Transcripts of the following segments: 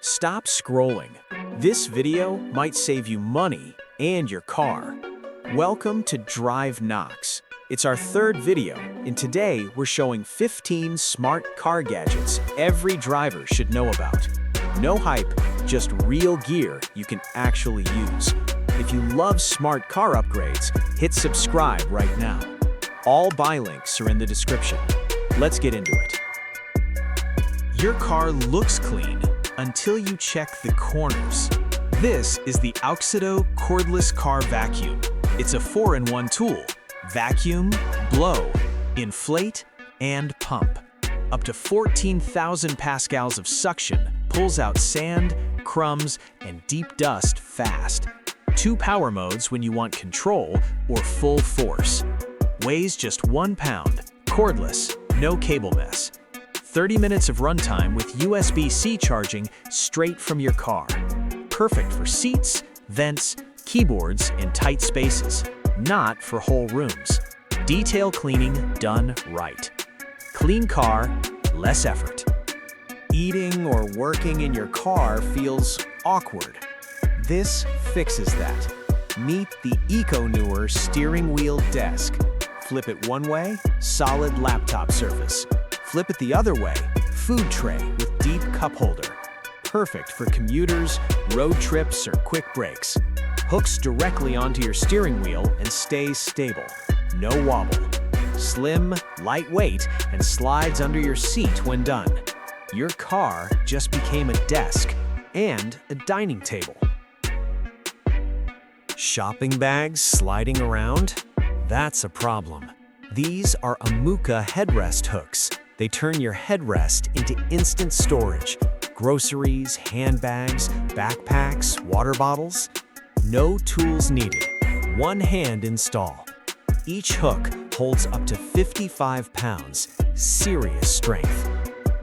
Stop scrolling. This video might save you money and your car. Welcome to Drive Knox. It's our third video, and today we're showing 15 smart car gadgets every driver should know about. No hype, just real gear you can actually use. If you love smart car upgrades, hit subscribe right now. All buy links are in the description. Let's get into it. Your car looks clean until you check the corners. This is the AUXITO cordless car vacuum. It's a 4-in-1 tool. Vacuum, blow, inflate, and pump. Up to 14,000 pascals of suction pulls out sand, crumbs, and deep dust fast. 2 power modes when you want control or full force. Weighs just 1 pound, cordless, no cable mess. 30 minutes of runtime with USB-C charging straight from your car. Perfect for seats, vents, keyboards, and tight spaces. Not for whole rooms. Detail cleaning done right. Clean car, less effort. Eating or working in your car feels awkward. This fixes that. Meet the EcoNour steering wheel desk. Flip it one way, solid laptop surface. Flip it the other way, food tray with deep cup holder. Perfect for commuters, road trips, or quick breaks. Hooks directly onto your steering wheel and stays stable. No wobble. Slim, lightweight, and slides under your seat when done. Your car just became a desk and a dining table. Shopping bags sliding around? That's a problem. These are Amooca headrest hooks. They turn your headrest into instant storage. Groceries, handbags, backpacks, water bottles. No tools needed. One hand install. Each hook holds up to 55 pounds. Serious strength.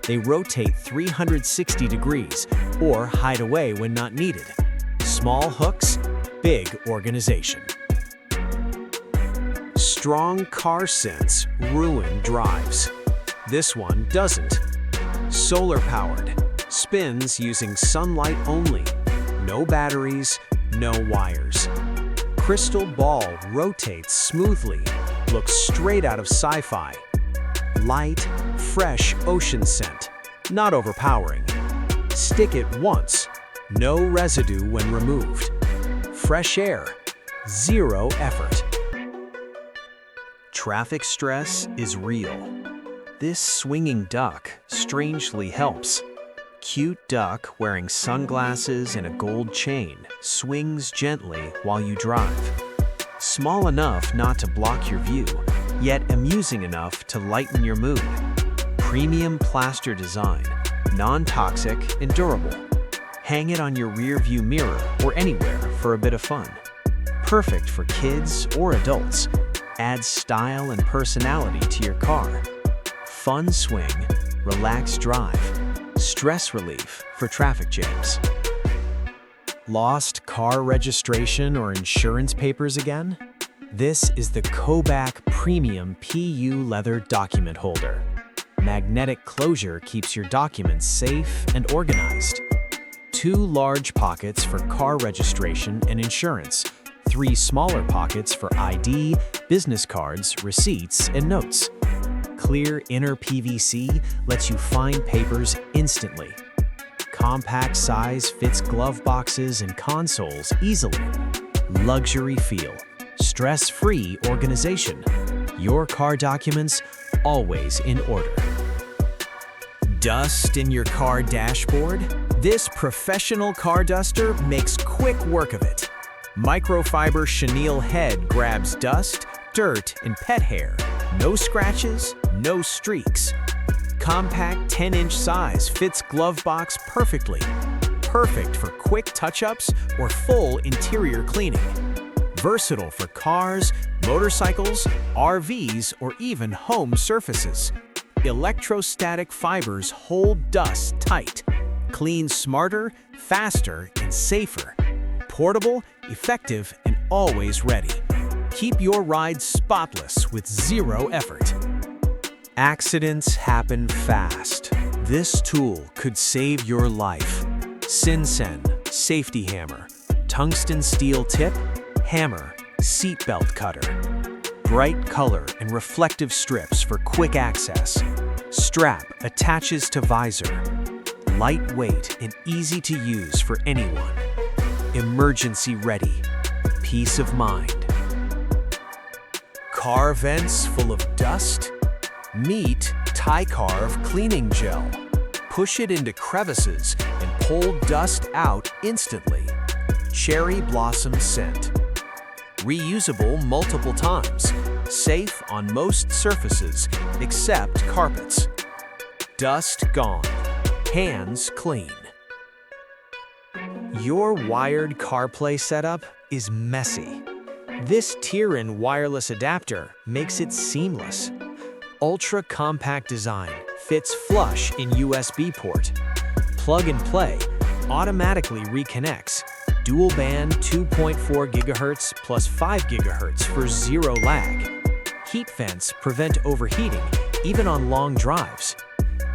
They rotate 360 degrees or hide away when not needed. Small hooks, big organization. Strong car sense ruin drives. This one doesn't. Solar powered. Spins using sunlight only. No batteries, no wires. Crystal ball rotates smoothly. Looks straight out of sci-fi. Light, fresh ocean scent. Not overpowering. Stick it once. No residue when removed. Fresh air. Zero effort. Traffic stress is real. This swinging duck strangely helps. Cute duck wearing sunglasses and a gold chain swings gently while you drive. Small enough not to block your view, yet amusing enough to lighten your mood. Premium plaster design, non-toxic and durable. Hang it on your rear view mirror or anywhere for a bit of fun. Perfect for kids or adults. Adds style and personality to your car. Fun swing, relaxed drive, stress relief for traffic jams. Lost car registration or insurance papers again? This is the CoBak Premium PU Leather Document Holder. Magnetic closure keeps your documents safe and organized. 2 large pockets for car registration and insurance. 3 smaller pockets for ID, business cards, receipts, and notes. Clear inner PVC lets you find papers instantly. Compact size fits glove boxes and consoles easily. Luxury feel. Stress-free organization. Your car documents always in order. Dust in your car dashboard? This professional car duster makes quick work of it. Microfiber chenille head grabs dust, dirt, and pet hair. No scratches, no streaks. Compact 10-inch size fits glove box perfectly. Perfect for quick touch-ups or full interior cleaning. Versatile for cars, motorcycles, RVs, or even home surfaces. Electrostatic fibers hold dust tight. Clean smarter, faster, and safer. Portable, effective, and always ready. Keep your ride spotless with zero effort. Accidents happen fast. This tool could save your life. SINSEN, safety hammer, tungsten steel tip, hammer, seatbelt cutter. Bright color and reflective strips for quick access. Strap attaches to visor. Lightweight and easy to use for anyone. Emergency ready. Peace of mind. Car vents full of dust? Meet TICARVE Cleaning Gel. Push it into crevices and pull dust out instantly. Cherry blossom scent. Reusable multiple times. Safe on most surfaces except carpets. Dust gone. Hands clean. Your wired CarPlay setup is messy. This Teeran wireless adapter makes it seamless. Ultra-compact design fits flush in USB port. Plug and play automatically reconnects. Dual band 2.4 GHz plus 5 GHz for zero lag. Heat vents prevent overheating even on long drives.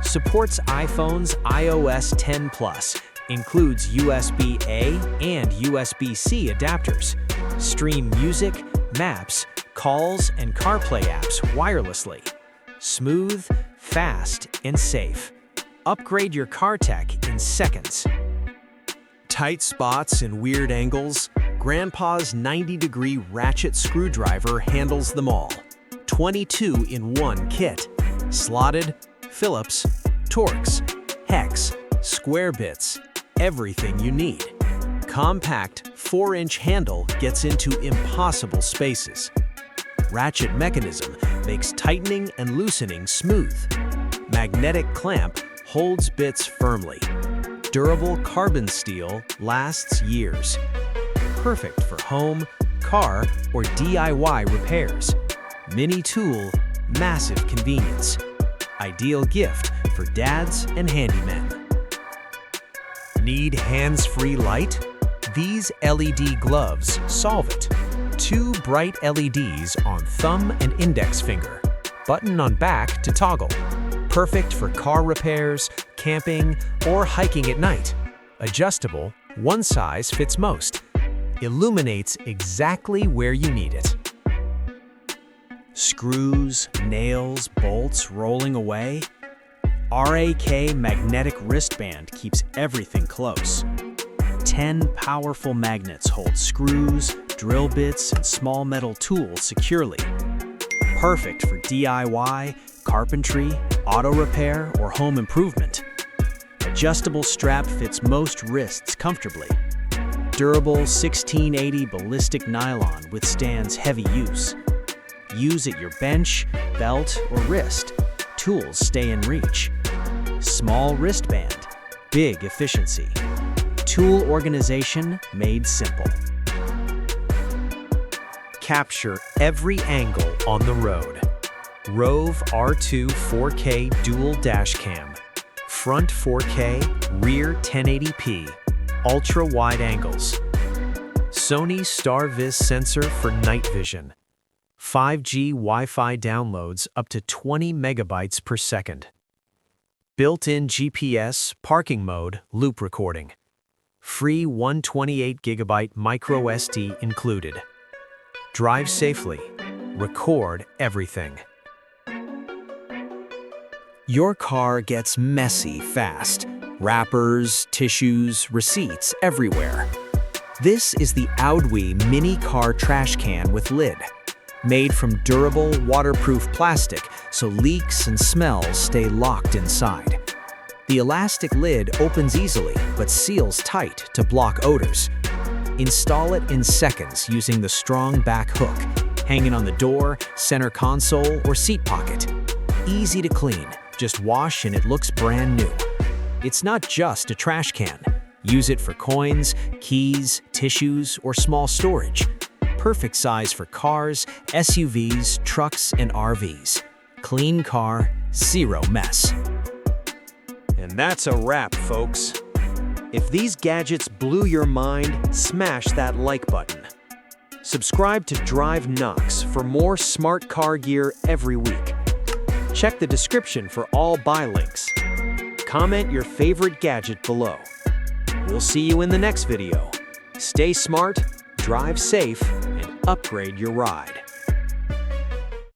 Supports iPhone's iOS 10 Plus. Includes USB-A and USB-C adapters. Stream music, maps, calls, and CarPlay apps wirelessly. Smooth, fast, and safe. Upgrade your car tech in seconds. Tight spots and weird angles? Grandpa's 90-degree Ratchet screwdriver handles them all. 22 in one kit. Slotted, Phillips, Torx, hex, square bits, everything you need. Compact 4-inch handle gets into impossible spaces. Ratchet mechanism makes tightening and loosening smooth. Magnetic clamp holds bits firmly. Durable carbon steel lasts years. Perfect for home, car, or DIY repairs. Mini tool, massive convenience. Ideal gift for dads and handymen. Need hands-free light? These LED gloves solve it. 2 bright LEDs on thumb and index finger. Button on back to toggle. Perfect for car repairs, camping, or hiking at night. Adjustable, one size fits most. Illuminates exactly where you need it. Screws, nails, bolts rolling away? RAK Magnetic Wristband keeps everything close. 10 powerful magnets hold screws, drill bits, and small metal tools securely. Perfect for DIY, carpentry, auto repair, or home improvement. Adjustable strap fits most wrists comfortably. Durable 1680 ballistic nylon withstands heavy use. Use at your bench, belt, or wrist. Tools stay in reach. Small wristband, big efficiency. Tool organization made simple. Capture every angle on the road. ROVE R2 4K dual dash cam. Front 4K, rear 1080p. Ultra wide angles. Sony StarViz sensor for night vision. 5G Wi-Fi downloads up to 20 megabytes per second. Built-in GPS, parking mode, loop recording. Free 128 gigabyte micro SD included. Drive safely. Record everything. Your car gets messy fast. Wrappers, tissues, receipts everywhere. This is the AUXITO mini car trash can with lid. Made from durable, waterproof plastic so leaks and smells stay locked inside. The elastic lid opens easily but seals tight to block odors. Install it in seconds using the strong back hook, hanging on the door, center console, or seat pocket. Easy to clean, just wash and it looks brand new. It's not just a trash can. Use it for coins, keys, tissues, or small storage. Perfect size for cars, SUVs, trucks, and RVs. Clean car, zero mess. And that's a wrap, folks. If these gadgets blew your mind, smash that like button. Subscribe to Drive Knox for more smart car gear every week. Check the description for all buy links. Comment your favorite gadget below. We'll see you in the next video. Stay smart, drive safe, and upgrade your ride.